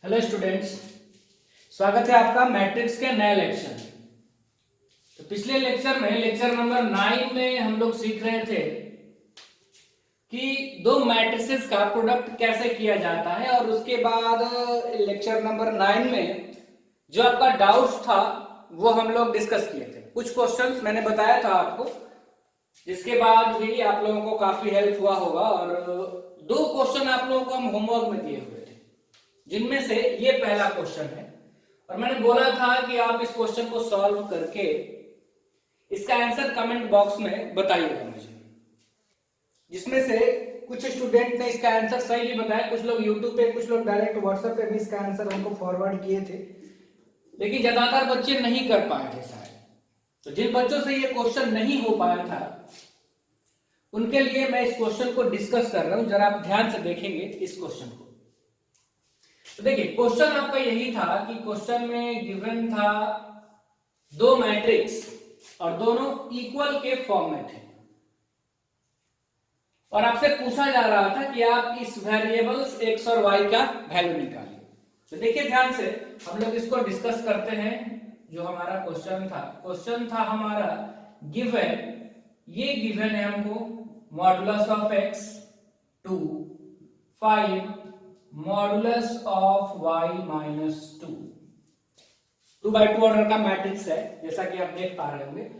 Hello students, स्वागत है आपका मैट्रिक्स के नए लेक्चर में। तो पिछले लेक्चर में लेक्चर नंबर 9 में हम लोग सीख रहे थे कि दो मैट्रिसेस का प्रोडक्ट कैसे किया जाता है, और उसके बाद लेक्चर नंबर 9 में जो आपका डाउट्स था वो हम लोग डिस्कस किए थे। कुछ क्वेश्चंस मैंने बताया था आपको, जिसके बाद भी आप लोगों को काफी हेल्प हुआ होगा। और दो क्वेश्चन आप लोगों को हम होमवर्क में दिए हुए थे, जिनमें से ये पहला क्वेश्चन है, और मैंने बोला था कि आप इस क्वेश्चन को सॉल्व करके इसका आंसर कमेंट बॉक्स में बताइएगा मुझे। जिसमें से कुछ स्टूडेंट ने इसका आंसर सही भी बताया, कुछ लोग यूट्यूब पे, कुछ लोग डायरेक्ट व्हाट्सएप पे भी इसका आंसर हमको फॉरवर्ड किए थे, लेकिन ज्यादातर बच्चे नहीं कर पाए थे शायद। तो जिन बच्चों से ये क्वेश्चन नहीं हो पाया था उनके लिए मैं इस क्वेश्चन को डिस्कस कर रहा हूं। जरा आप ध्यान से देखेंगे इस क्वेश्चन को। तो देखिए, क्वेश्चन आपका यही था कि क्वेश्चन में गिवन था दो मैट्रिक्स और दोनों इक्वल के फॉर्म में थे, और आपसे पूछा जा रहा था कि आप इस वेरिएबल्स x और y का वैल्यू निकालिए। तो देखिए ध्यान से, हम लोग इसको डिस्कस करते हैं। जो हमारा क्वेश्चन था हमारा गिवन, ये गिवन है हमको modulus of x 2 5 modulus of y minus 2 by 2 order का मैट्रिक्स है, जैसा कि आप देख पा रहे होंगे।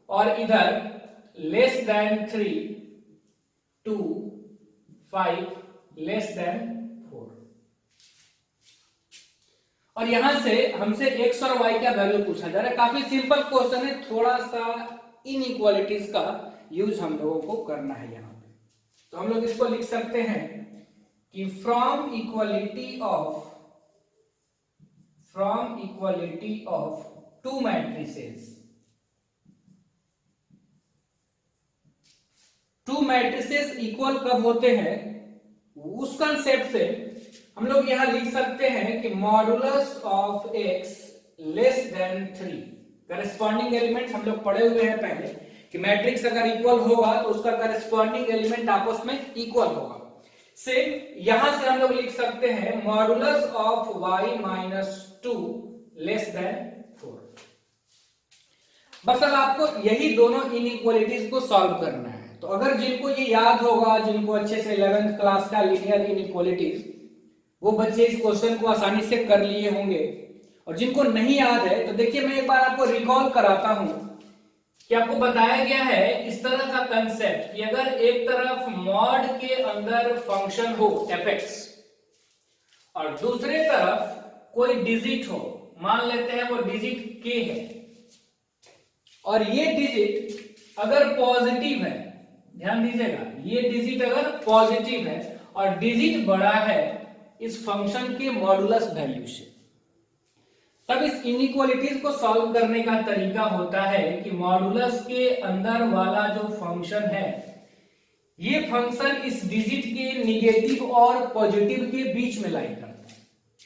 और इधर लेस देन 3 2 5 लेस देन 4, और यहां से हमसे x और y का वैल्यू पूछा जा रहा है। काफी सिंपल क्वेश्चन है, थोड़ा सा इनइक्वालिटीज का यूज हम लोगों को करना है यहां पे। तो हम लोग इसको लिख सकते हैं कि from equality of to matrices equal कब होते हैं, उस कंसेप्ट से हम लोग यहां लिख सकते हैं कि modulus of x less than 3। Corresponding element हम लोग पढ़े हुए हैं पहले कि मैट्रिक्स अगर इक्वल होगा तो उसका करस्पॉन्डिंग एलिमेंट आपस में इक्वल होगा। से यहां से हम लोग लिख सकते हैं modulus of y minus 2 less than 4। बस अब आपको यही दोनों इनइक्वालिटीज को सॉल्व करना है। तो अगर जिनको ये याद होगा, जिनको अच्छे से 11th क्लास का लीनियर इनइक्वालिटीज, वो बच्चे इस क्वेश्चन को आसानी से कर लिए होंगे। और जिनको नहीं याद है तो देखिए, मैं एक बार आपको रिकॉल कराता हूं कि आपको बताया गया है इस तरह का कंसेप्ट कि अगर एक तरफ मॉड के अंदर फंक्शन हो fx और दूसरे तरफ कोई डिजिट हो, मान लेते हैं वो डिजिट k है, और ये डिजिट अगर पॉजिटिव है, ध्यान दीजिएगा, ये डिजिट अगर पॉजिटिव है और डिजिट बड़ा है इस फंक्शन के मॉडुलस वैल्यू से, तब इस इनइक्वालिटीज को सॉल्व करने का तरीका होता है कि मॉडुलस के अंदर वाला जो फंक्शन है, ये फंक्शन इस डिजिट के निगेटिव और पॉजिटिव के बीच में लाई करता है।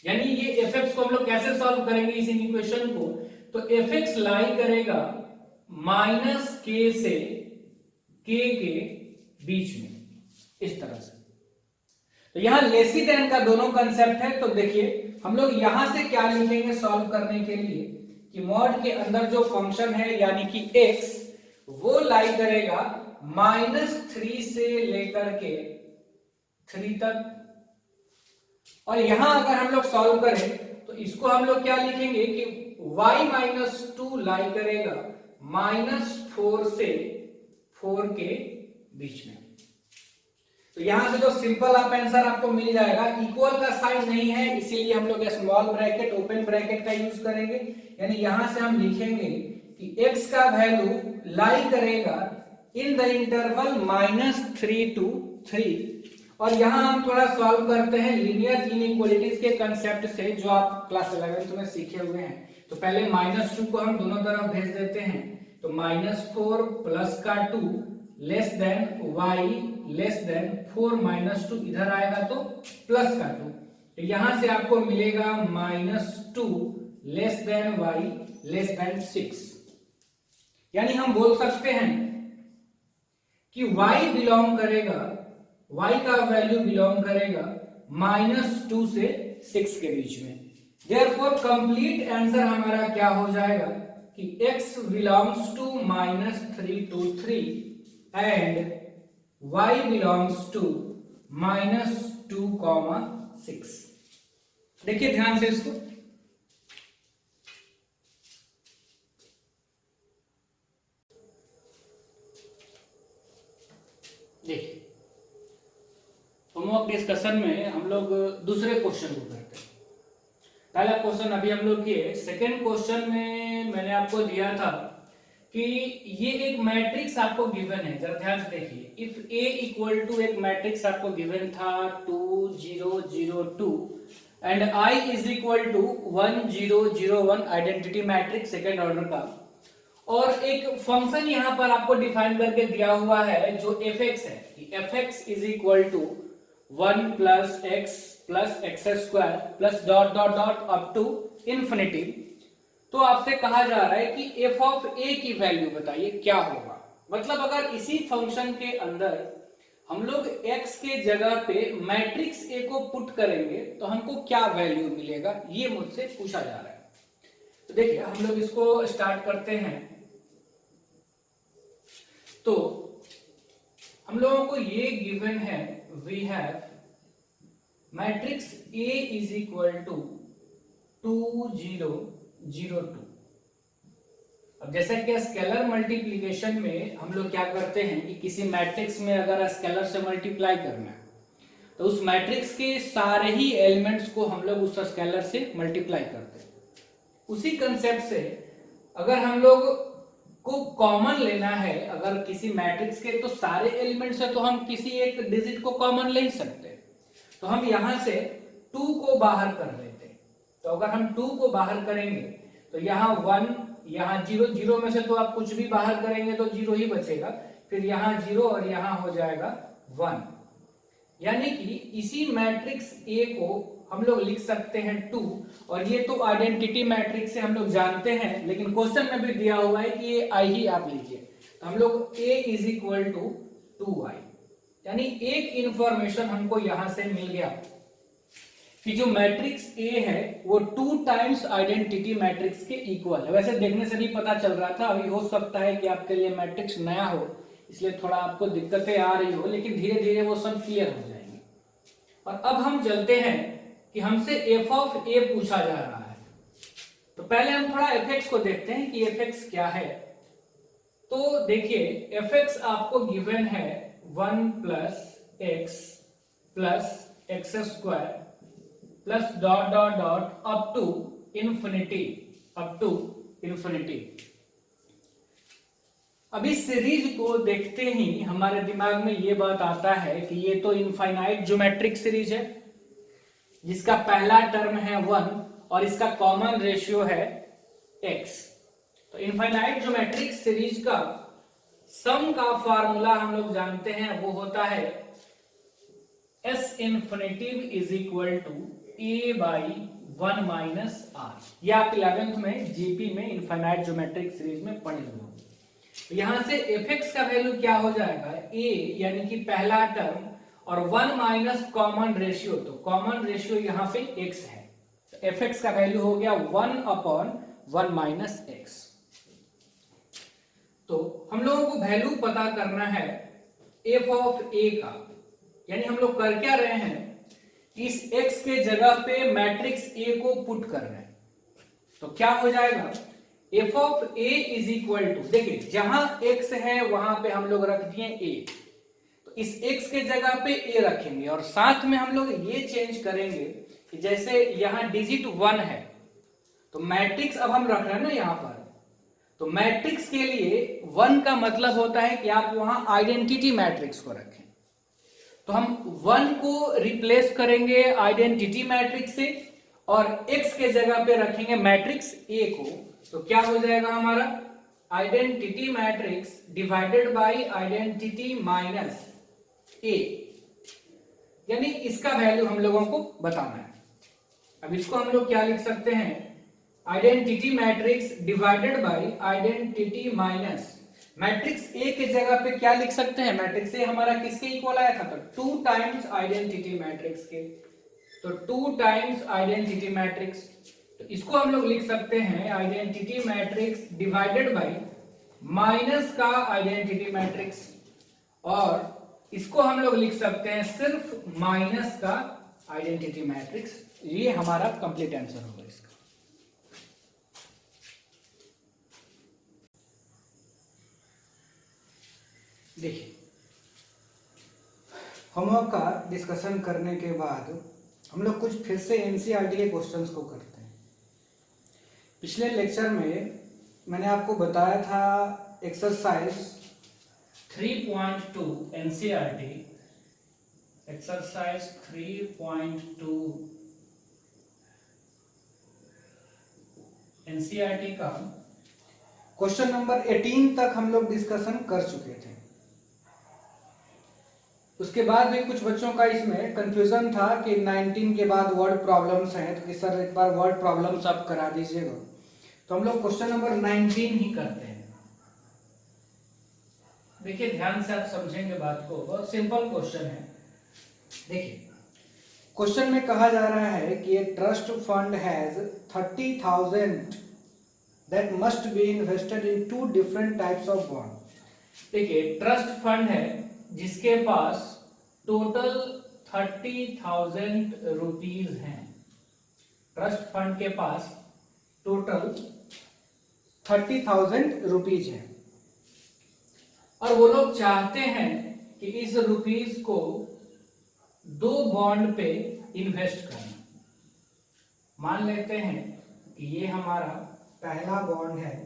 यानी ये fx को हम लोग कैसे सॉल्व करेंगे इस इक्वेशन को, तो fx लाई करेगा माइनस k से k के बीच में, इस तरह से। तो यहां लेसी देन का दोनों कंसेप्ट है। तो देखिए, हम लोग यहां से क्या लिखेंगे सॉल्व करने के लिए कि मॉड के अंदर जो फंक्शन है यानी कि x, वो लाई करेगा -3 से लेकर के 3 तक। और यहां अगर हम लोग सॉल्व करें तो इसको हम लोग क्या लिखेंगे कि y माइनस 2 लाई करेगा -4 से 4 के बीच में। तो यहां से जो सिंपल आप आंसर आपको मिल जाएगा, इक्वल का साइन नहीं है इसीलिए हम लोग स्मॉल ब्रैकेट ओपन ब्रैकेट का यूज करेंगे। यानी यहां से हम लिखेंगे कि x का वैल्यू लाई करेगा इन द इंटरवल -3 to 3। और यहां हम थोड़ा सॉल्व करते हैं लीनियर इनइक्वालिटीज के कंसेप्ट से, जो आप क्लास 11th में सीखे हुए हैं। तो पहले -2 को हम दोनों तरफ भेज देते हैं, तो -4 प्लस का 2 less than y less than 4 minus 2 इधर आएगा तो प्लस का 2। तो यहां से आपको मिलेगा -2 less than y less than 6। यानी हम बोल सकते हैं कि y बिलोंग करेगा, y का वैल्यू बिलोंग करेगा -2 से 6 के बीच में। देयरफॉर कंप्लीट आंसर हमारा क्या हो जाएगा कि x belongs to -3 to 3 and y belongs to -2, 6। देखिए ध्यान से इसको, देखिए होमवर्क डिस्कशन में हम लोग दूसरे क्वेश्चन को करते हैं। पहला क्वेश्चन अभी हम लोग किए, सेकेंड क्वेश्चन में मैंने आपको दिया था कि ये एक मैट्रिक्स आपको गिवन है, जरा ध्यान से देखिए। इफ A इक्वल टू एक मैट्रिक्स आपको गिवन था 2 0 0 2 and I is equal to 1 0 0 1 identity matrix second order का, और एक फंक्शन यहां पर आपको डिफाइन करके दिया हुआ है जो fx है कि fx is equal to 1 plus x plus x square plus dot dot dot up to infinity. तो आपसे कहा जा रहा है कि f ऑफ a की वैल्यू बताइए क्या होगा। मतलब अगर इसी फंक्शन के अंदर हम लोग x के जगह पे मैट्रिक्स a को पुट करेंगे तो हमको क्या वैल्यू मिलेगा, ये मुझसे पूछा जा रहा है। तो देखिए हम लोग इसको स्टार्ट करते हैं। तो हम लोगों को ये गिवन है, we have matrix A is equal to 2 0 0 2। अब जैसा कि स्केलर मल्टीप्लिकेशन में हम लोग क्या करते हैं कि किसी मैट्रिक्स में अगर स्केलर से मल्टीप्लाई करना है तो उस मैट्रिक्स के सारे ही एलिमेंट्स को हम लोग उस स्केलर से मल्टीप्लाई करते हैं। उसी कंसेप्ट से अगर हम लोग को कॉमन लेना है अगर किसी मैट्रिक्स के, तो सारे एलिमेंट्स है तो हम किसी एक डिजिट को कॉमन ले सकते हैं। तो हम यहां से 2 को बाहर कर लेते हैं। तो अगर हम 2 को बाहर करेंगे तो यहाँ 1, यहाँ 0, 0 में से तो आप कुछ भी बाहर करेंगे तो 0 ही बचेगा, फिर यहाँ 0 और यहाँ हो जाएगा 1। यानी कि इसी मैट्रिक्स A को हम लोग लिख सकते हैं 2, और ये तो आइडेंटिटी मैट्रिक्स से हम लोग जानते हैं, लेकिन क्वेश्चन में भी दिया हुआ है कि ये I ही आप लीजिए। तो हम लोग A is equal to 2I, यानी एक इंफॉर्मेशन हमको यहां से मिल गया कि जो मैट्रिक्स A है वो 2 टाइम्स आइडेंटिटी मैट्रिक्स के इक्वल है। वैसे देखने से भी पता चल रहा था, अभी हो सकता है कि आपके लिए मैट्रिक्स नया हो इसलिए थोड़ा आपको दिक्कतें आ रही हो, लेकिन धीरे धीरे वो सब क्लियर हो जाएंगे। और अब हम चलते हैं कि हमसे f ऑफ a पूछा जा रहा है। तो पहले हम थोड़ा fx को देखते हैं कि fx क्या है। तो देखिए fx आपको गिवन है 1 plus x square plus dot dot dot up to infinity. अभी सीरीज को देखते ही हमारे दिमाग में ये बात आता है कि ये तो इनफाइनाइट ज्योमेट्रिक सीरीज है जिसका पहला टर्म है 1 और इसका कॉमन रेशियो है x। तो इनफाइनाइट ज्योमेट्रिक सीरीज का सम का फार्मूला हम लोग जानते हैं, वो होता है s infinity is equal to a by 1 minus r। ये आप 11th में जीपी में इनफाइनाइट ज्योमेट्रिक सीरीज में पढ़े हुए। तो यहां से fx का वैल्यू क्या हो जाएगा, a यानी कि पहला टर्म और 1 माइनस कॉमन रेशियो, तो कॉमन रेशियो यहां पे x है। तो fx का वैल्यू हो गया 1/1 माइनस x। तो हम लोगों को वैल्यू पता करना है f ऑफ a का, यानी हम लोग कर क्या रहे हैं, इस x के जगह पे मैट्रिक्स a को पुट कर रहे हैं। तो क्या हो जाएगा, f of a is equal to, देखिए जहां x है वहां पे हम लोग रख दिए a, तो इस x के जगह पे a रखेंगे और साथ में हम लोग ये चेंज करेंगे कि जैसे यहां डिजिट 1 है तो मैट्रिक्स अब हम रख रहे हैं ना यहां पर, तो मैट्रिक्स के लिए 1 का मतलब होता है कि आप वहां आइडेंटिटी मैट्रिक्स को रखें। तो हम 1 को रिप्लेस करेंगे आइडेंटिटी मैट्रिक्स से और x के जगह पे रखेंगे मैट्रिक्स a को। तो क्या हो जाएगा हमारा, identity matrix divided by identity minus a, यानी इसका वैल्यू हम लोगों को बताना है। अब इसको हम लोग क्या लिख सकते हैं, identity matrix divided by identity minus matrix A के जगह पे क्या लिख सकते हैं, मैट्रिक्स A हमारा किसके इक्वल आया था, तो 2 टाइम्स आइडेंटिटी मैट्रिक्स के तो 2 टाइम्स आइडेंटिटी मैट्रिक्स, तो इसको हम लोग लिख सकते हैं identity matrix divided by minus का आइडेंटिटी मैट्रिक्स, और इसको हम लोग लिख सकते हैं सिर्फ माइनस का आइडेंटिटी मैट्रिक्स। ये हमारा कंप्लीट आंसर होगा इसका। देखिए, होमवर्क का डिस्कशन करने के बाद हम लोग कुछ फिर से एनसीईआरटी के क्वेश्चंस को करते हैं। पिछले लेक्चर में मैंने आपको बताया था एक्सरसाइज 3.2 एनसीईआरटी, एक्सरसाइज 3.2 एनसीईआरटी का क्वेश्चन नंबर 18 तक हम लोग डिस्कशन कर चुके थे। उसके बाद भी कुछ बच्चों का इसमें कंफ्यूजन था कि 19 के बाद वर्ड प्रॉब्लम्स हैं, तो सर एक बार वर्ड प्रॉब्लम्स आप करा दीजिएगा। तो हम लोग क्वेश्चन नंबर 19 ही करते हैं। देखिए, ध्यान से आप समझेंगे बात को, बहुत सिंपल क्वेश्चन है। देखिए, क्वेश्चन में कहा जा रहा है कि एक trust fund has 30,000 that must be invested in 2 different types of bond. देखिए, ट्रस्ट फंड है जिसके पास टोटल 30,000 रुपीज हैं। ट्रस्ट फंड के पास टोटल 30,000 रुपीज है, और वो लोग चाहते हैं कि इस रुपीज को 2 बॉन्ड पे इन्वेस्ट करना। मान लेते हैं कि ये हमारा पहला बॉन्ड है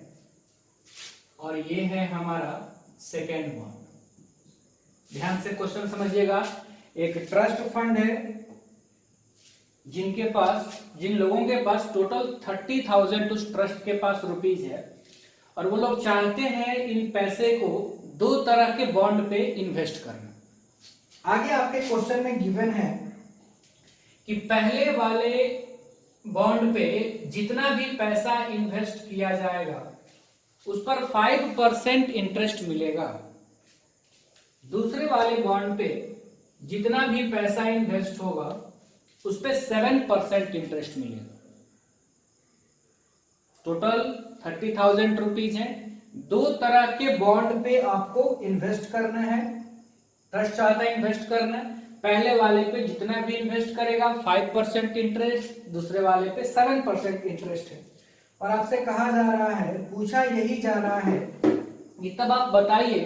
और ये है हमारा सेकेंड बॉन्ड। ध्यान से क्वेश्चन समझिएगा। एक ट्रस्ट फंड है जिन लोगों के पास टोटल 30,000 उस ट्रस्ट के पास रुपीज है, और वो लोग चाहते हैं इन पैसे को 2 तरह के बॉन्ड पे इन्वेस्ट करना। आगे आपके क्वेश्चन में गिवन है कि पहले वाले बॉन्ड पे जितना भी पैसा इन्वेस्ट किया जाएगा उस पर 5% इंटरेस्ट मिलेगा। दूसरे वाले बॉन्ड पे जितना भी पैसा इन्वेस्ट होगा उस पे 7% इंटरेस्ट मिलेगा। टोटल 30,000 रुपीज है। 2 तरह के बॉन्ड पे आपको इन्वेस्ट करना है। ट्रस्ट चाहता है इन्वेस्ट करना है। पहले वाले पे जितना भी इन्वेस्ट करेगा 5% इंटरेस्ट, दूसरे वाले पे 7% इंटरेस्ट है। और आपसे कहा जा रहा है, पूछा यही जा रहा है कि तब आप बताइए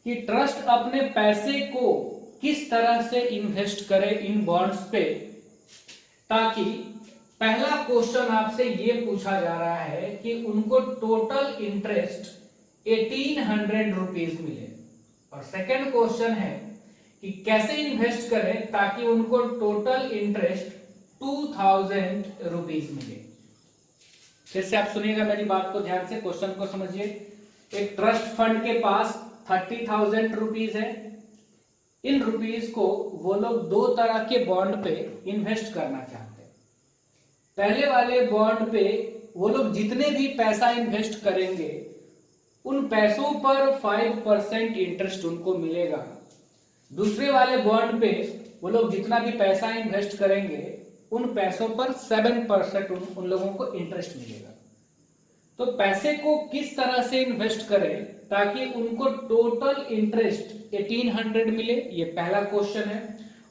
कि ट्रस्ट अपने पैसे को किस तरह से इन्वेस्ट करे इन बॉन्ड्स पे, ताकि पहला क्वेश्चन आपसे ये पूछा जा रहा है कि उनको टोटल इंटरेस्ट 1800 रुपीज मिले, और सेकंड क्वेश्चन है कि कैसे इन्वेस्ट करें ताकि उनको टोटल इंटरेस्ट 2000 रुपीज मिले। फिर से आप सुनिएगा मेरी बात को ध्यान से, क्वेश्चन को समझिए। एक ट्रस्ट फंड के पास 30,000 रुपीज है। इन रुपीज को वो लोग 2 तरह के बॉन्ड पे इन्वेस्ट करना चाहते हैं। पहले वाले बॉन्ड पे वो लोग जितने भी पैसा इन्वेस्ट करेंगे उन पैसों पर 5% इंटरेस्ट उनको मिलेगा। दूसरे वाले बॉन्ड पे वो लोग जितना भी पैसा इन्वेस्ट करेंगे उन पैसों पर 7% उन लोगों को इंटरेस्ट मिलेगा। तो पैसे को किस तरह से इन्वेस्ट करें ताकि उनको टोटल इंटरेस्ट 1800 मिले, ये पहला क्वेश्चन है।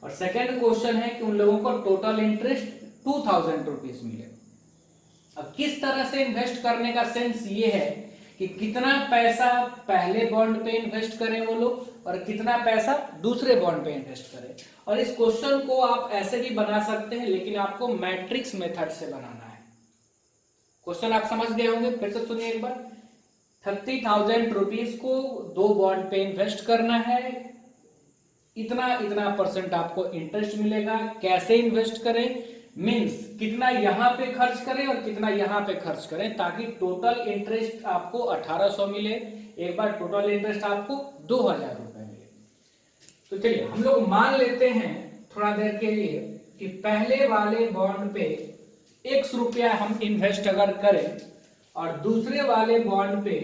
और सेकंड क्वेश्चन है कि उन लोगों को टोटल इंटरेस्ट 2000 रुपीज मिले। अब किस तरह से इन्वेस्ट करने का सेंस ये है कि कितना पैसा पहले बॉन्ड पे इन्वेस्ट करें वो लोग और कितना पैसा दूसरे बॉन्ड पे इन्वेस्ट करें। और इस क्वेश्चन को आप ऐसे भी बना सकते हैं, लेकिन आपको मैट्रिक्स मेथड से बनाना है। क्वेश्चन आप समझ गए होंगे, फिर से सुनिए एक बार। 30,000 रुपीज को 2 बॉन्ड पे इन्वेस्ट करना है, इतना परसेंट आपको इंटरेस्ट मिलेगा। कैसे इन्वेस्ट करें मींस कितना यहां पे खर्च करें और कितना यहां पे खर्च करें ताकि टोटल इंटरेस्ट आपको 1800 मिले। एक बार टोटल इंटरेस्ट आपको 2000 रुपए मिले। तो चलिए हम लोग मान लेते हैं थोड़ा देर के लिए कि पहले वाले बॉन्ड पे x रुपया हम इन्वेस्ट अगर करें और दूसरे वाले बॉन्ड पे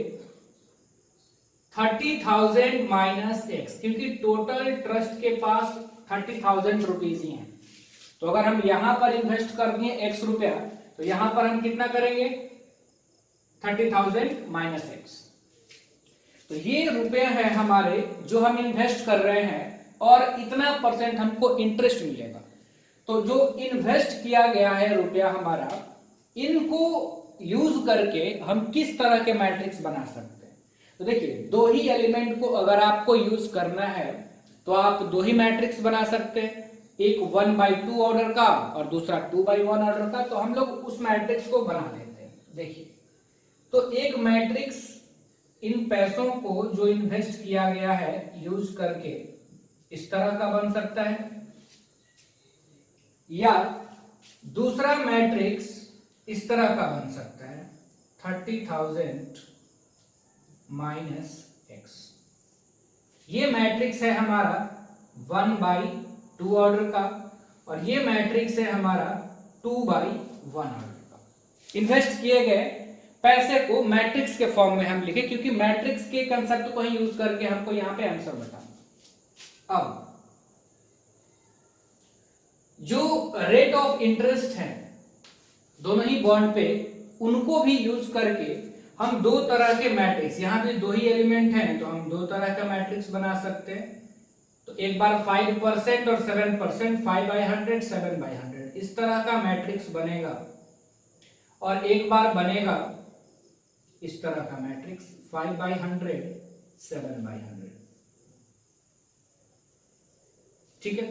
30,000 माइनस x, क्योंकि टोटल ट्रस्ट के पास 30,000 रुपीज ही हैं। तो अगर हम यहां पर इन्वेस्ट कर दिए x रुपया, तो यहां पर हम कितना करेंगे 30,000 माइनस x। तो ये रुपया है हमारे जो हम इन्वेस्ट कर रहे हैं और इतना परसेंट हमको इंटरेस्ट मिलेगा। तो जो इन्वेस्ट किया गया है रुपया हमारा, इनको यूज करके हम किस तरह के मैट्रिक्स बना सकते हैं। तो देखिए, दो ही एलिमेंट को अगर आपको यूज करना है तो आप दो ही मैट्रिक्स बना सकते हैं, एक 1/2 ऑर्डर का और दूसरा 2/1 ऑर्डर का। तो हम लोग उस मैट्रिक्स को बना लेते हैं। देखिए, तो एक मैट्रिक्स इन पैसों को जो इन्वेस्ट किया गया है यूज करके इस तरह का बन सकता है, या दूसरा मैट्रिक्स इस तरह का बन सकता है 30,000 माइनस x। ये मैट्रिक्स है हमारा 1/2 ऑर्डर का और ये मैट्रिक्स है हमारा 2/1 ऑर्डर का। इन्वेस्ट किए गए पैसे को मैट्रिक्स के फॉर्म में हम लिखे, क्योंकि मैट्रिक्स के कंसेप्ट को ही यूज करके हमको यहां पे आंसर बताना। अब जो रेट ऑफ इंटरेस्ट है दोनों ही बॉन्ड पे, उनको भी यूज करके हम दो तरह के मैट्रिक्स, यहां पे दो ही एलिमेंट हैं तो हम दो तरह का मैट्रिक्स बना सकते हैं। तो एक बार 5% और 7%, 5/100 7/100 इस तरह का मैट्रिक्स बनेगा, और एक बार बनेगा इस तरह का मैट्रिक्स 5/100 7/100। ठीक है,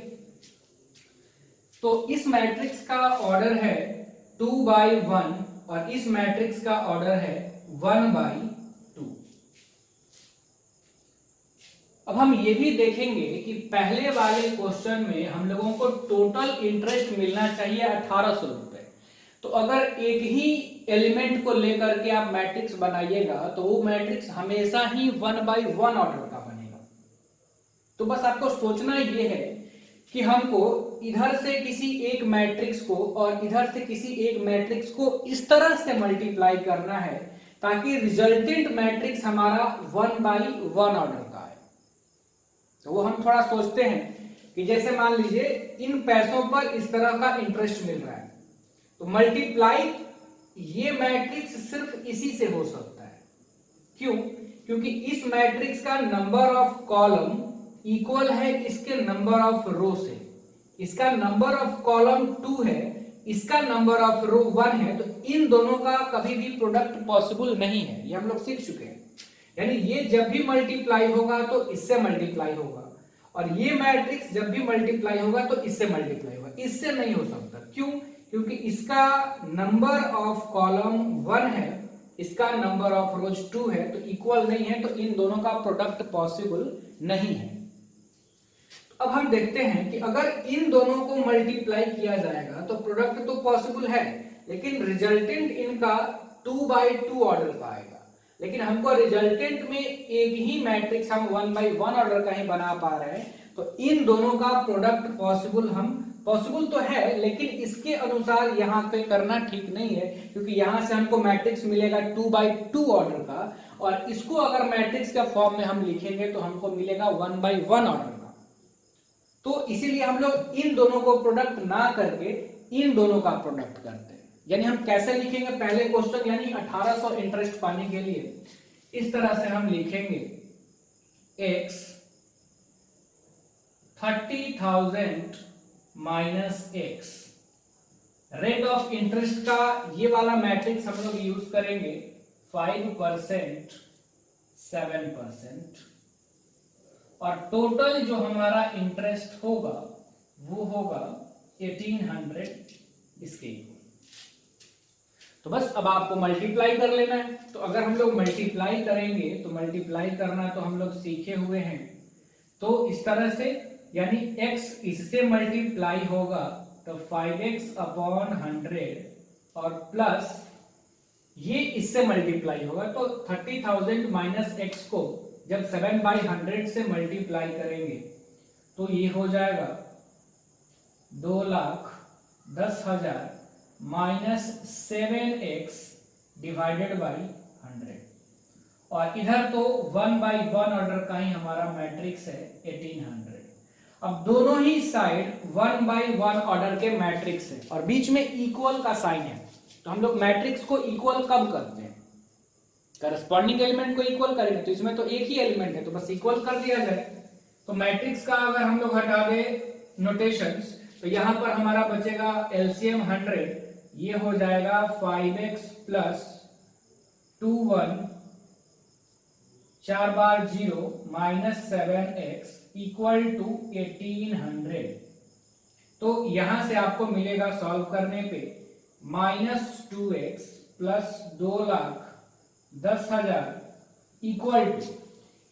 तो इस मैट्रिक्स का ऑर्डर है 2/1 और इस मैट्रिक्स का ऑर्डर है 1/2। अब हम ये भी देखेंगे कि पहले वाले क्वेश्चन में हम लोगों को टोटल इंटरेस्ट मिलना चाहिए 1800 रुपए। तो अगर एक ही एलिमेंट को लेकर के आप मैट्रिक्स बनाइएगा तो वो मैट्रिक्स हमेशा ही 1/1 ऑर्डर का बनेगा। तो बस आपको सोचना ये है कि हमको इधर से किसी एक मैट्रिक्स को और इधर से किसी एक मैट्रिक्स को इस तरह से मल्टीप्लाई करना है ताकि रिजल्टेंट मैट्रिक्स हमारा 1/1 ऑर्डर का है। तो वो हम थोड़ा सोचते हैं कि जैसे मान लीजिए इन पैसों पर इस तरह का इंटरेस्ट मिल रहा है, तो मल्टीप्लाई ये मैट्रिक्स सिर्फ इसी से हो सकता है। क्यों? क्योंकि इस मैट्रिक्स का नंबर ऑफ कॉलम इक्वल है इसके नंबर ऑफ रो से। इसका नंबर ऑफ कॉलम 2 है, इसका नंबर ऑफ रो 1 है, तो इन दोनों का कभी भी प्रोडक्ट पॉसिबल नहीं है। ये हम लोग सीख चुके हैं। यानी ये जब भी मल्टीप्लाई होगा तो इससे मल्टीप्लाई होगा, और ये मैट्रिक्स जब भी मल्टीप्लाई होगा तो इससे मल्टीप्लाई होगा, इससे नहीं हो सकता। क्यों? क्योंकि इसका नंबर ऑफ कॉलम 1 है, इसका नंबर ऑफ रोज 2 है, तो इक्वल नहीं है, तो इन दोनों का प्रोडक्ट पॉसिबल नहीं है। अब हम देखते हैं कि अगर इन दोनों को मल्टीप्लाई किया जाएगा तो प्रोडक्ट तो पॉसिबल है, लेकिन रिजल्टेंट इनका 2/2 ऑर्डर का आएगा। लेकिन हमको रिजल्टेंट में एक ही मैट्रिक्स हम 1/1 ऑर्डर का ही बना पा रहे हैं, तो इन दोनों का प्रोडक्ट पॉसिबल तो है, लेकिन इसके अनुसार यहाँ पे करना ठीक नहीं है, क्योंकि यहां से हमको मैट्रिक्स मिलेगा 2/2 ऑर्डर का, और इसको अगर मैट्रिक्स के फॉर्म में हम लिखेंगे तो हमको मिलेगा 1/1 ऑर्डर का। तो इसीलिए हम लोग इन दोनों को प्रोडक्ट ना करके इन दोनों का प्रोडक्ट करते हैं। यानी हम कैसे लिखेंगे, पहले क्वेश्चन यानी 1800 इंटरेस्ट पाने के लिए इस तरह से हम लिखेंगे x 30,000 minus x। Rate of interest का ये वाला मैट्रिक्स हम लोग यूज करेंगे 5% 7%, और टोटल जो हमारा इंटरेस्ट होगा वो होगा 1800 इसके इक्वल। तो बस अब आपको मल्टीप्लाई कर लेना है। तो अगर हम लोग मल्टीप्लाई करेंगे तो मल्टीप्लाई करना तो हम लोग सीखे हुए हैं, तो इस तरह से, यानी x इससे मल्टीप्लाई होगा तो 5x/100 और प्लस ये इससे मल्टीप्लाई होगा, तो 30,000 माइनस x को जब 7/100 से मल्टीप्लाई करेंगे तो ये हो जाएगा 2,10,000 माइनस 7x डिवाइडेड बाई 100, और इधर तो 1/1 ऑर्डर का ही हमारा मैट्रिक्स है 1800। अब दोनों ही साइड 1/1 ऑर्डर के मैट्रिक्स है और बीच में इक्वल का साइन है, तो हम लोग मैट्रिक्स को इक्वल कब करते हैं? करस्पॉन्डिंग एलिमेंट को इक्वल करेंगे, तो इसमें तो एक ही एलिमेंट है तो बस इक्वल कर दिया जाए। तो मैट्रिक्स का अगर हम लोग हटा दे नोटेशंस, तो यहां पर हमारा बचेगा एलसीएम 100, ये हो जाएगा 5x प्लस 2 1 4 बार 0 माइनस 7x इक्वल टू 1800। तो यहां से आपको मिलेगा सॉल्व करने पे -2x प्लस 2,10,000 इक्वल टू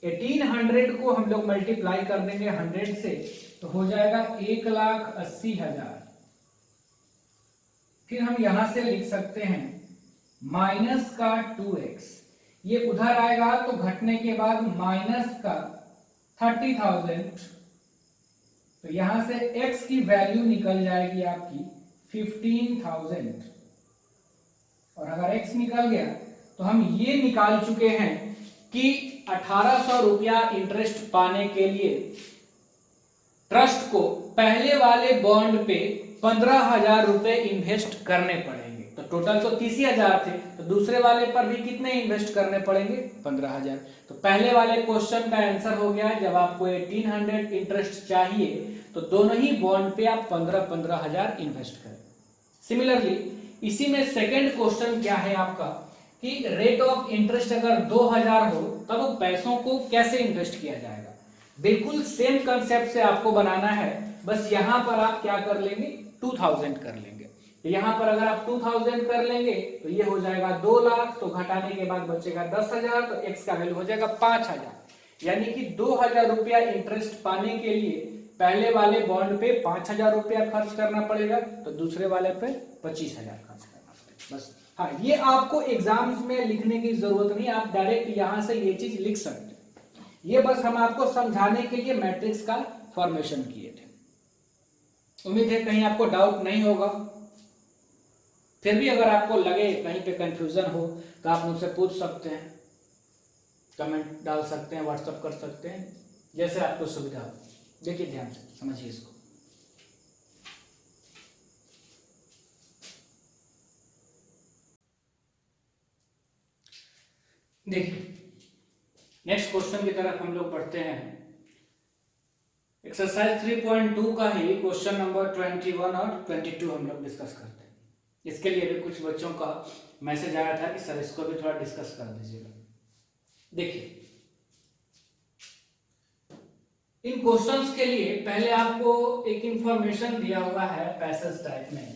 1800 को हम लोग मल्टीप्लाई कर देंगे 100 से, तो हो जाएगा 1,80,000। फिर हम यहां से लिख सकते हैं माइनस का 2x, ये उधर आएगा तो घटने के बाद माइनस का 30,000, तो यहां से x की वैल्यू निकल जाएगी आपकी 15,000। और अगर x निकल गया तो हम ये निकाल चुके हैं कि 1800 रुपया इंटरेस्ट पाने के लिए ट्रस्ट को पहले वाले बॉन्ड पे 15,000 रुपए इन्वेस्ट करने पड़ेंगे। तो टोटल तो 30,000 थे, तो दूसरे वाले पर भी कितने इन्वेस्ट करने पड़ेंगे? 15,000। तो पहले वाले क्वेश्चन का आंसर हो गया, जब आपको 1800 इंटरेस्ट चाहिए तो दोनों ही बॉन्ड पे आप 15,000 इन्वेस्ट करें। सिमिलरली इसी में सेकंड क्वेश्चन क्या है आपका कि रेट ऑफ इंटरेस्ट अगर 2000 हो तब पैसों को कैसे इन्वेस्ट किया जाएगा? बिल्कुल सेम कंसेप्ट से आपको बनाना है, बस यहां पर आप क्या कर लेंगे? 2000 कर लेंगे। तो यहां पर अगर आप 2000 कर लेंगे तो ये हो जाएगा 2 लाख, तो घटाने के बाद बचेगा 10,000, तो x का वैल्यू हो जाएगा 5,000। यानी कि 2000 रुपया इंटरेस्ट पाने के लिए पहले वाले बॉन्ड पे 5,000 रुपया खर्च करना पड़ेगा, तो दूसरे वाले पे 25,000 खर्च करना पड़ेगा। बस हाँ, ये आपको एग्जाम्स में लिखने की जरूरत नहीं, आप डायरेक्ट यहां से ये चीज लिख सकते हैं। ये बस हम आपको समझाने के लिए मैट्रिक्स का फॉर्मेशन किए थे। उम्मीद है कहीं आपको डाउट नहीं होगा। फिर भी अगर आपको लगे कहीं पे कंफ्यूजन हो तो आप मुझसे पूछ सकते हैं, कमेंट डाल सकते हैं, व्हाट्सएप कर सकते हैं, जैसे आपको सुविधा हो। देखिए ध्यान से समझिए इसको। देखिए नेक्स्ट क्वेश्चन की तरफ हम लोग बढ़ते हैं। एक्सरसाइज 3.2 का ही क्वेश्चन नंबर 21 और 22 हम लोग डिस्कस करते हैं। इसके लिए भी कुछ बच्चों का मैसेज आया था कि सर इसको भी थोड़ा डिस्कस कर दीजिएगा। देखिए इन क्वेश्चंस के लिए पहले आपको एक इंफॉर्मेशन दिया हुआ है पैसेज टाइप में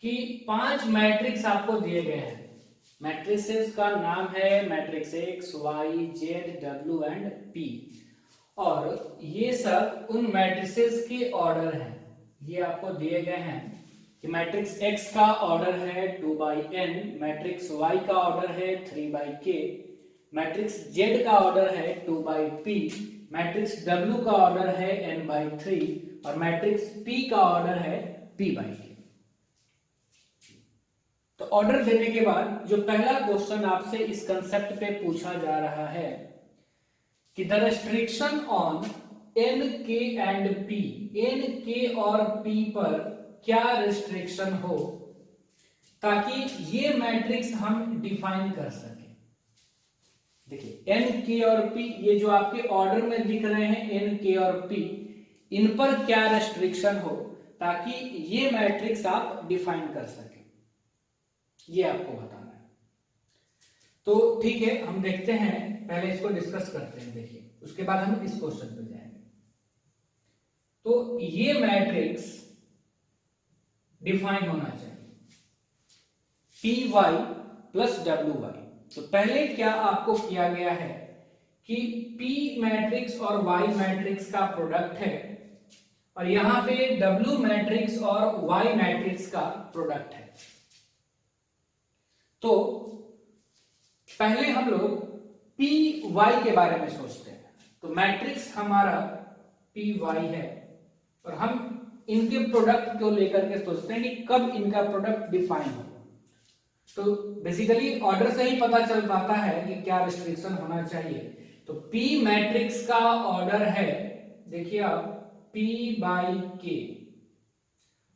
कि 5 मैट्रिक्स आपको दिए गए हैं। मैट्रिक्सेस का नाम है matrix X, Y, Z, W and P, और ये सब उन मैट्रिसेस के ऑर्डर हैं। ये आपको दिए गए हैं कि मैट्रिक्स X का ऑर्डर है 2/n, मैट्रिक्स Y का ऑर्डर है 3/k, मैट्रिक्स Z का ऑर्डर है 2/p, मैट्रिक्स W का ऑर्डर है n/3 और मैट्रिक्स P का ऑर्डर है p/k। तो ऑर्डर देने के बाद जो पहला क्वेश्चन आपसे इस कंसेप्ट पे पूछा जा रहा है कि the restriction on n, k and p, n, k और p पर क्या रेस्ट्रिक्शन हो ताकि ये मैट्रिक्स हम डिफाइन कर सके। देखिए n, k और p, ये जो आपके ऑर्डर में दिख रहे हैं n, k और p, इन पर क्या रेस्ट्रिक्शन हो ताकि ये मैट्रिक्स आप डिफाइन कर सके, ये आपको बताना है। तो ठीक है, हम देखते हैं, पहले इसको डिस्कस करते हैं। देखिए उसके बाद हम इस क्वेश्चन पे जाएंगे। तो ये मैट्रिक्स डिफाइन होना चाहिए py प्लस wy। तो पहले क्या आपको किया गया है कि p मैट्रिक्स और y मैट्रिक्स का प्रोडक्ट है और यहां पे w मैट्रिक्स और y मैट्रिक्स का प्रोडक्ट है। तो पहले हम लोग py के बारे में सोचते हैं। तो मैट्रिक्स हमारा py है और हम इनके प्रोडक्ट को लेकर के सोचते हैं कि कब इनका प्रोडक्ट डिफाइन हो। तो बेसिकली ऑर्डर से ही पता चल पाता है कि क्या रिस्ट्रिक्शन होना चाहिए। तो p मैट्रिक्स का ऑर्डर है देखिए आप P बाई K,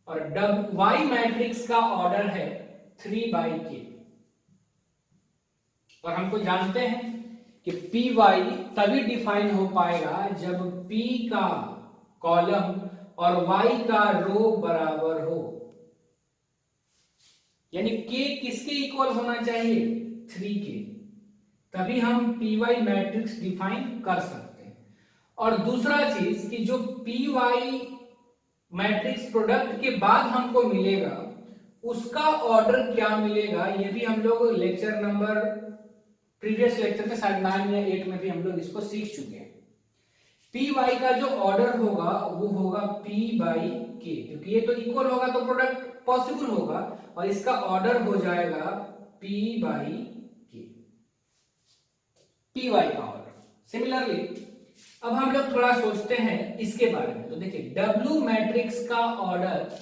और वाई मैट्रिक्स का ऑर्डर है 3 बाई K, और हमको जानते हैं कि पी वाई तभी डिफाइन हो पाएगा जब P का कॉलम और Y का रो बराबर हो, यानी K किसके इक्वल होना चाहिए, 3 के, तभी हम पी वाई मैट्रिक्स डिफाइन कर सकते हैं। और दूसरा चीज कि जो पी वाई मैट्रिक्स प्रोडक्ट के बाद हमको मिलेगा उसका ऑर्डर क्या मिलेगा, ये भी हम लोग लेक्चर नंबर प्रीवियस लेक्चर में शायद 9 या 8 में भी हम लोग इसको सीख चुके हैं। पी वाई का जो ऑर्डर होगा वो होगा P बाई K, क्योंकि ये तो इक्वल होगा तो प्रोडक्ट पॉसिबल होगा, और इसका ऑर्डर हो जाएगा P by K, P y का ऑर्डर। सिमिलरली अब हम लोग थोड़ा सोचते हैं इसके बारे में, तो देखिए W मैट्रिक्स का ऑर्डर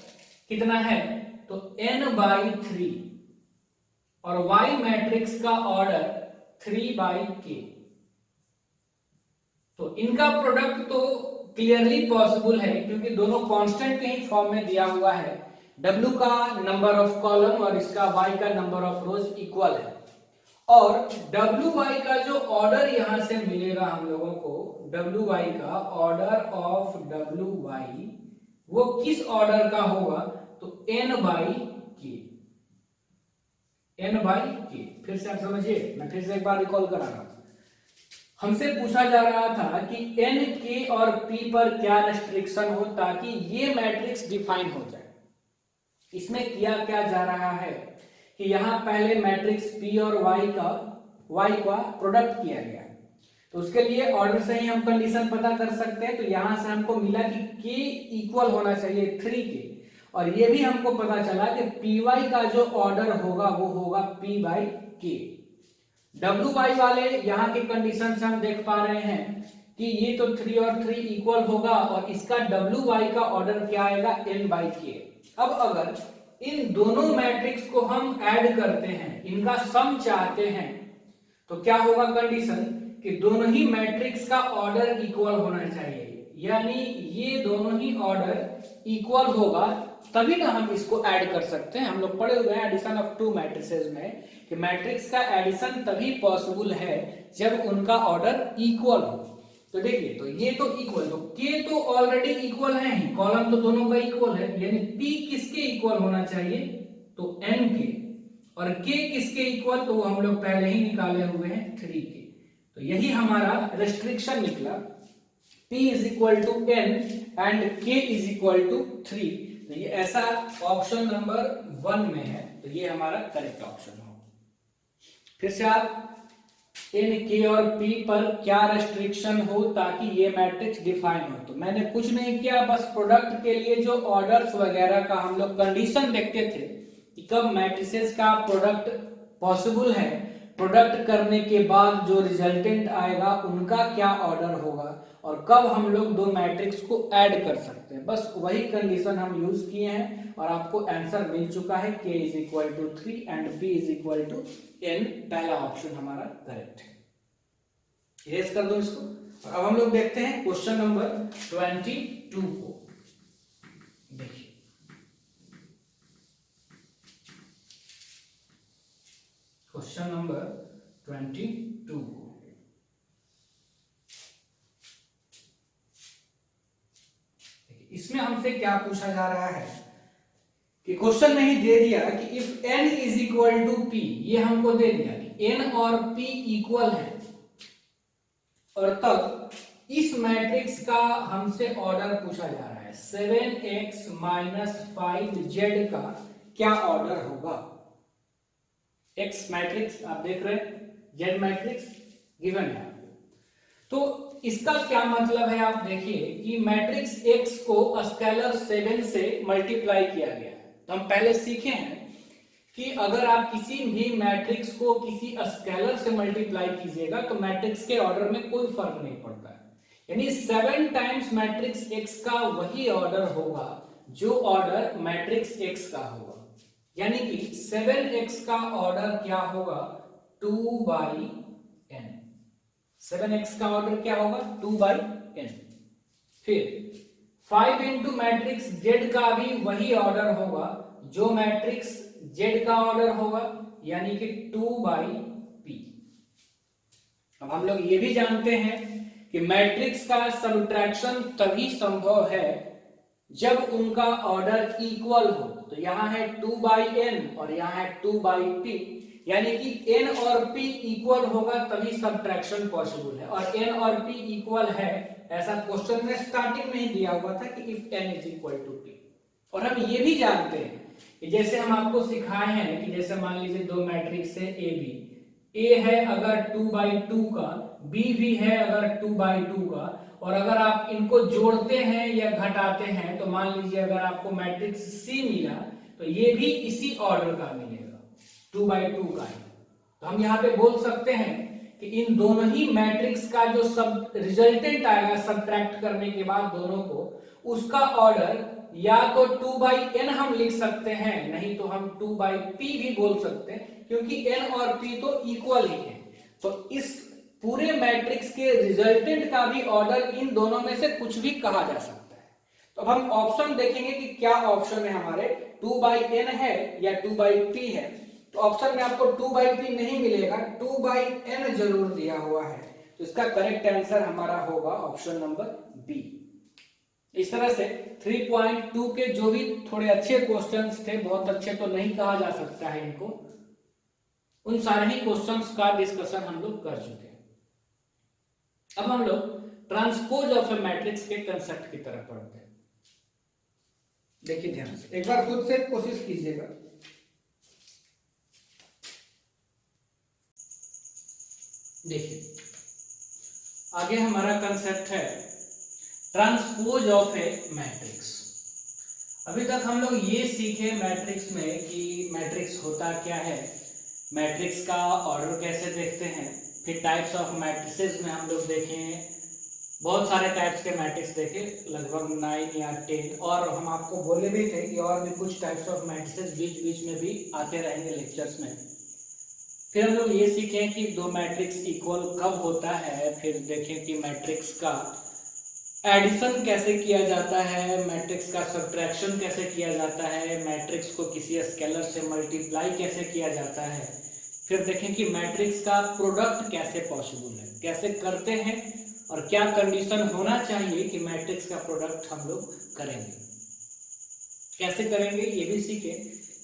कितना है, तो n बाई 3, और Y मैट्रिक्स का ऑर्डर 3 बाई K, तो इनका प्रोडक्ट तो क्लियरली पॉसिबल है क्योंकि दोनों कांस्टेंट के ही फॉर्म में दिया हुआ है। W का नंबर ऑफ कॉलम और इसका Y का नंबर ऑफ रोज इक्वल है, और WY का जो ऑर्डर यहां से मिलेगा हम लोगों को, WY का ऑर्डर ऑफ WY वो किस ऑर्डर का होगा, तो n by K, n by K। फिर से आप समझिए, मैं फिर से एक बार रिकॉल करा रहा हूं। हमसे पूछा जा रहा था कि n, k और p पर क्या रेस्ट्रिक्शन हो ताकि ये मैट्रिक्स डिफाइन हो जाए। इसमें किया क्या जा रहा है कि यहां पहले मैट्रिक्स p और y का प्रोडक्ट किया गया, तो उसके लिए ऑर्डर से ही हम कंडीशन पता कर सकते हैं। तो यहां से हमको मिला कि k इक्वल होना चाहिए 3 के, और ये भी हमको पता चला कि py का जो ऑर्डर होगा वो होगा p बाई k। WY वाले यहाँ के कंडीशन से हम देख पा रहे हैं कि ये तो 3 और 3 इक्वल होगा, और इसका WY का ऑर्डर क्या आएगा, n बाई K। अब अगर इन दोनों मैट्रिक्स को हम ऐड करते हैं, इनका सम चाहते हैं, तो क्या होगा कंडीशन कि दोनों ही मैट्रिक्स का ऑर्डर इक्वल होना चाहिए, यानी ये दोनों ही ऑर्डर इक्वल होगा तभी ना हम इसको ऐड कर सकते हैं। हम लोग पढ़े हुए हैं एडिशन ऑफ टू मैट्रिसेस में कि मैट्रिक्स का एडिशन तभी पॉसिबल है जब उनका ऑर्डर इक्वल हो। तो देखिए, तो ये तो इक्वल, तो k तो ऑलरेडी इक्वल है ही, कॉलम तो दोनों का इक्वल है, यानी p किसके इक्वल होना चाहिए, तो n के, और k किसके इक्वल, तो वो हम लोग पहले ही निकाले हुए हैं 3 के। तो यही हमारा रेस्ट्रिक्शन निकला, p is equal to n and k is equal to 3। तो ये ऐसा ऑप्शन नंबर 1 में है, तो ये हमारा करेक्ट ऑप्शन हो। फिर से आप n, k और p पर क्या रेस्ट्रिक्शन हो ताकि ये मैट्रिक्स डिफाइन हो, तो मैंने कुछ नहीं किया, बस प्रोडक्ट के लिए जो ऑर्डर्स वगैरह का हम लोग कंडीशन देखते थे कि कब मैट्रिसेस का प्रोडक्ट पॉसिबल है, प्रोडक्ट करने के बाद जो रिजल्टेंट आएगा उनका क्या ऑर्डर होगा, और कब हम लोग दो मैट्रिक्स को ऐड कर सकते हैं। बस वही कंडीशन हम यूज किए हैं और आपको आंसर मिल चुका है, k is equal to 3 and p is equal to n। पहला ऑप्शन हमारा करेक्ट है। इरेज कर दो इसको। और अब हम लोग देखते हैं क्वेश्चन नंबर 22 को। देखिए क्वेश्चन नंबर 22 को, इसमें हमसे क्या पूछा जा रहा है कि क्वेश्चन में ही दे दिया कि if n is equal to p, ये हमको दे दिया कि n और p इक्वल है, और तब इस मैट्रिक्स का हमसे ऑर्डर पूछा जा रहा है 7x माइनस 5z का क्या ऑर्डर होगा। x मैट्रिक्स आप देख रहे हैं, z मैट्रिक्स गिवन है, तो इसका क्या मतलब है आप देखिए कि मैट्रिक्स x को स्केलर 7 से मल्टीप्लाई किया गया है। तो हम पहले सीखे हैं कि अगर आप किसी भी मैट्रिक्स को किसी स्केलर से मल्टीप्लाई कीजिएगा तो मैट्रिक्स के ऑर्डर में कोई फर्क नहीं पड़ता है, यानी 7 टाइम्स मैट्रिक्स x का वही ऑर्डर होगा जो ऑर्डर मैट्रिक्स x का होगा, यानी कि 7x का ऑर्डर क्या होगा, 2 बाई n। 7x का ऑर्डर क्या होगा, 2 बाई n। फिर 5 इंटू मैट्रिक्स जेड का भी वही ऑर्डर होगा जो मैट्रिक्स जेड का ऑर्डर होगा, यानी कि 2/p। अब हम लोग ये भी जानते हैं कि मैट्रिक्स का सबट्रैक्शन तभी संभव है जब उनका ऑर्डर इक्वल हो। तो यहां है 2/n और यहां है 2/p, यानी कि n और p इक्वल होगा तभी सबट्रैक्शन पॉसिबल है। और n और p इक्वल है ऐसा क्वेश्चन में स्टार्टिंग में ही दिया हुआ था कि if n is equal to p। और हम ये भी जानते हैं कि जैसे हम आपको सिखाए हैं कि जैसे मान लीजिए दो मैट्रिक्स है ए बी, ए है अगर 2/2 का, बी भी है अगर 2/2 का, और अगर आप इनको जोड़ते हैं या घटाते हैं तो मान लीजिए अगर आपको मैट्रिक्स सी मिला तो ये भी इसी ऑर्डर का मिलेगा, 2/2 का ही। तो हम यहाँ पे बोल सकते हैं कि इन दोनों ही मैट्रिक्स का जो सब रिजल्टेंट आएगा सब्ट्रैक्ट करने के बाद दोनों को, उसका ऑर्डर या तो 2/n हम लिख सकते हैं, नहीं तो हम 2/p भी बोल सकते हैं, क्योंकि n और p तो इक्वल ही है। तो इस पूरे मैट्रिक्स के रिजल्टेंट का भी ऑर्डर इन दोनों में से कुछ भी कहा जा सकता है। तो अब हम ऑप्शन देखेंगे कि क्या ऑप्शन है हमारे, 2/n है या 2/p है। तो ऑप्शन में आपको 2/p नहीं मिलेगा, 2/n जरूर दिया हुआ है। तो इसका करेक्ट आंसर हमारा होगा ऑप्शन नंबर बी। इस तरह से 3.2 के जो भी थोड़े अच्छे क्वेश्चंस थे, बहुत अच्छे तो नहीं कहा जा सकता है इनको, उन सारे ही क्वेश्चंस का डिस्कशन हम लोग कर चुके हैं। अब हम लोग ट्रांसपोज ऑफ ए मैट्रिक्स के कंसेप्ट की तरफ पढ़ते हैं। देखिए ध्यान से, एक बार खुद से कोशिश कीजिएगा। देखिए आगे हमारा कंसेप्ट है ट्रांसपोज ऑफ ए मैट्रिक्स। अभी तक हम लोग ये सीखे मैट्रिक्स में कि मैट्रिक्स होता क्या है, मैट्रिक्स का ऑर्डर कैसे देखते हैं, फिर टाइप्स ऑफ मैट्रिसेस में हम लोग देखें, बहुत सारे टाइप्स के मैट्रिक्स देखे, लगभग 9 या 10, और हम आपको बोले भी थे कि और भी कुछ टाइप्स ऑफ मैट्रिसेस बीच बीच में भी आते रहेंगे लेक्चर्स में। फिर हम लोग ये सीखें कि दो मैट्रिक्स इक्वल कब होता है, फिर देखें कि मैट्रिक्स का एडिशन कैसे किया जाता है, मैट्रिक्स का सब्ट्रैक्शन कैसे किया जाता है, मैट्रिक्स को किसी स्केलर से मल्टीप्लाई कैसे किया जाता है, फिर देखें कि मैट्रिक्स का प्रोडक्ट कैसे पॉसिबल है, कैसे करते हैं, और क्या कंडीशन होना चाहिए कि मैट्रिक्स का प्रोडक्ट हम लोग करेंगे, कैसे करेंगे ये भी सीखे।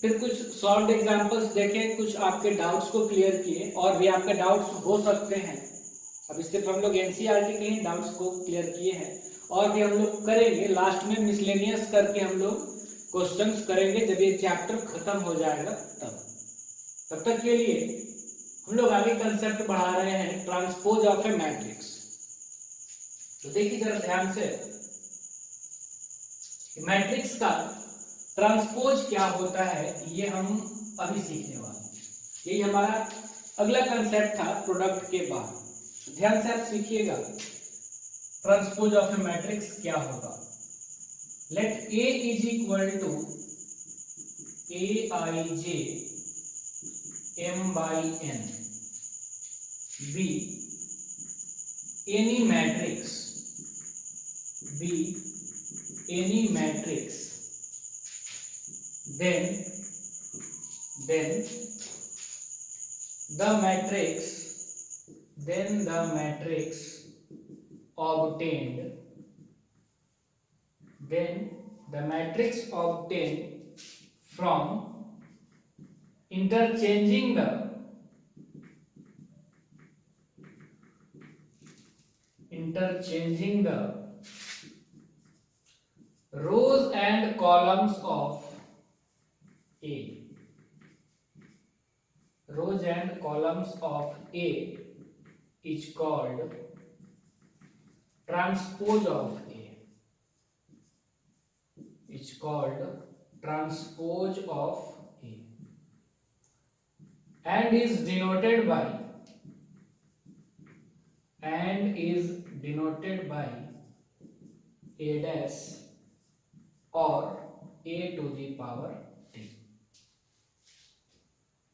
फिर कुछ सॉल्व एग्जांपल्स देखें, कुछ आपके डाउट्स को क्लियर किए, और भी आपके डाउट्स हो सकते हैं। अभी सिर्फ हम लोग एनसीईआरटी के ही डाउट्स को क्लियर किए हैं, और भी हम लोग करेंगे। लास्ट में मिसलेनियस करके हम लोग क्वेश्चंस करेंगे जब ये चैप्टर खत्म हो जाएगा तब तक के लिए हम लोग आगे कंसेप्ट बढ़ा रहे हैं ट्रांसपोज ऑफ ए मैट्रिक्स। तो देखिए जरा ध्यान से, मैट्रिक्स का ट्रांसपोज क्या होता है ये हम अभी सीखने वाले हैं। यही हमारा अगला कंसेप्ट था प्रोडक्ट के बाद। ध्यान से आप सीखिएगा ट्रांसपोज ऑफ ए मैट्रिक्स क्या होगा। Let A is equal to Aij m/n be any matrix then the matrix obtained from interchanging the rows and columns of A. Rows and columns of A is called transpose of A. It's called transpose of A, and is denoted by A dash or A to the power t।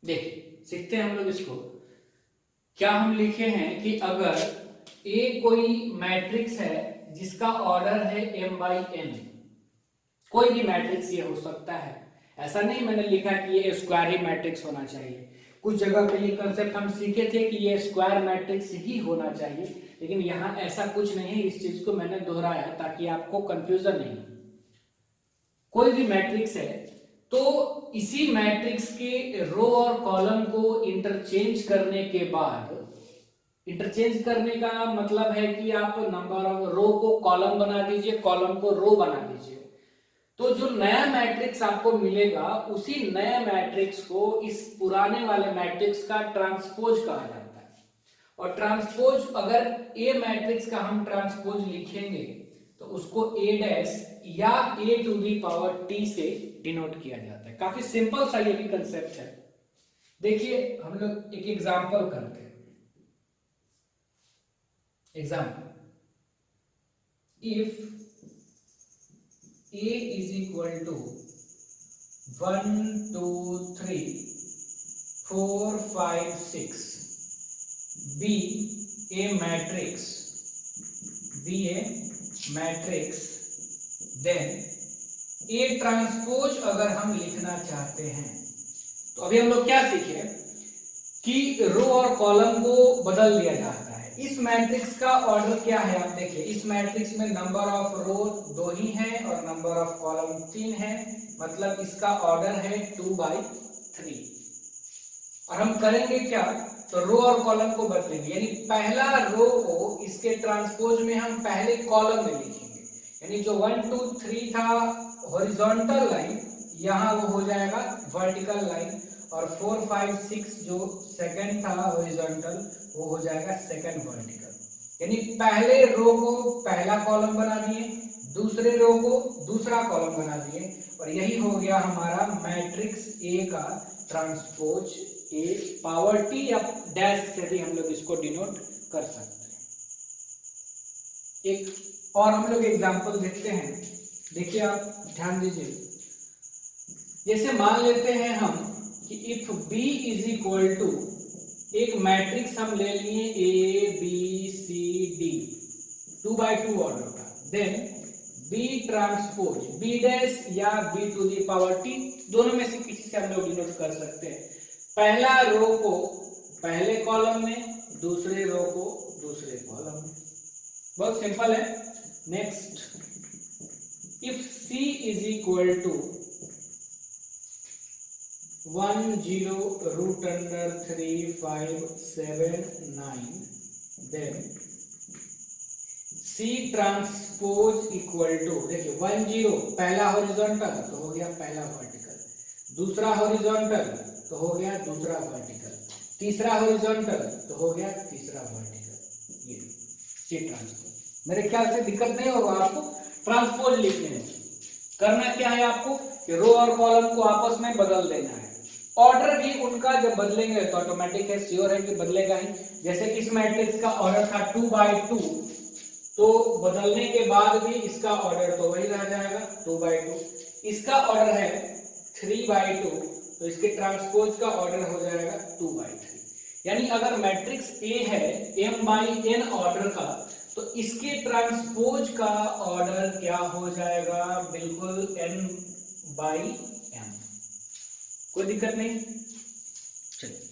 देखिए सीखते हैं हम लोग इसको। क्या हम लिखे हैं कि अगर A कोई मैट्रिक्स है जिसका ऑर्डर है m/n, कोई भी मैट्रिक्स ये हो सकता है। ऐसा नहीं मैंने लिखा कि ये स्क्वायर ही मैट्रिक्स होना चाहिए, कुछ जगह पे ये कंसेप्ट हम सीखे थे कि ये स्क्वायर मैट्रिक्स ही होना चाहिए, लेकिन यहाँ ऐसा कुछ नहीं है। इस चीज को मैंने दोहराया ताकि आपको कंफ्यूजन नहीं हो। कोई भी मैट्रिक्स है तो इसी मैट्रिक्स के रो और कॉलम को इंटरचेंज करने के बाद, इंटरचेंज करने का मतलब है कि आप नंबर ऑफ रो को कॉलम बना दीजिए, कॉलम को रो बना दीजिए, तो जो नया मैट्रिक्स आपको मिलेगा उसी नए मैट्रिक्स को इस पुराने वाले मैट्रिक्स का ट्रांसपोज कहा जाता है। और ट्रांसपोज, अगर ए मैट्रिक्स का हम ट्रांसपोज लिखेंगे तो उसको a डैश या a to the power t से डिनोट किया जाता है। काफी सिंपल सा ये भी कंसेप्ट है। देखिए हम लोग एक एग्जांपल करते हैं। Example, if a is equal to 1 2 3 4 5 6, b a matrix, then a transpose अगर हम लिखना चाहते हैं तो अभी हम लोग क्या सीखे कि रो और कॉलम को बदल दिया जाता है। इस मैट्रिक्स का ऑर्डर क्या है, आप देखिए इस मैट्रिक्स में नंबर ऑफ रो 2 ही है और नंबर ऑफ कॉलम 3 है, मतलब इसका ऑर्डर है 2/3। और हम करेंगे क्या, तो रो और कॉलम को बदलेंगे, यानी पहला रो को इसके ट्रांसपोज में हम पहले कॉलम में लिखेंगे, यानी जो 1 2 3 था हॉरिजॉन्टल लाइन, यहाँ वो हो जाएगा वर्टिकल लाइन, और 4 5 6 जो सेकंड था हॉरिजॉन्टल वो हो जाएगा सेकंड वर्टिकल। यानी पहले रो को पहला कॉलम बना दिए, दूसरे रो को दूसरा कॉलम बना दिए, और यही हो गया हमारा मैट्रिक्स ए का ट्रांसपोज ए पावर टी या डैश से भी हम लोग इसको डिनोट कर सकते हैं। एक और हम लोग एग्जांपल देखते हैं। देखिए आप ध्यान दीजिए, जैसे मान लेते हैं हम कि if b is equal to, एक मैट्रिक्स हम ले लिए a b c d 2/2 order का, then b transpose b dash या b to the power t, दोनों में से किसी से हम लोग डिनोट कर सकते हैं। पहला रो को पहले कॉलम में, दूसरे रो को दूसरे कॉलम में, बहुत सिंपल है। Next, if c is equal to 1 0 root under 3 5 7 9, then c transpose equal to, देखिए 1 0 पहला हॉरिजॉन्टल तो हो गया पहला वर्टिकल, दूसरा हॉरिजॉन्टल तो हो गया दूसरा वर्टिकल, तीसरा हॉरिजॉन्टल तो हो गया तीसरा वर्टिकल। ये c ट्रांसपोज। मेरे ख्याल से दिक्कत नहीं होगा आपको ट्रांसपोज लिखने में। करना क्या है आपको कि रो और कॉलम को आपस में बदल देना है। ऑर्डर भी उनका जब बदलेंगे तो ऑटोमेटिक है, श्योर है कि बदलेगा ही। जैसे इस मैट्रिक्स का ऑर्डर था 2/2, तो बदलने के बाद भी इसका ऑर्डर तो वही रह जाएगा 2/2। इसका ऑर्डर है 3/2, तो इसके ट्रांसपोज का ऑर्डर हो जाएगा 2/3। यानी अगर मैट्रिक्स A है m/n ऑर्डर का, तो इसके ट्रांसपोज का ऑर्डर क्या हो जाएगा, बिल्कुल n/m। कोई दिक्कत नहीं। चलिए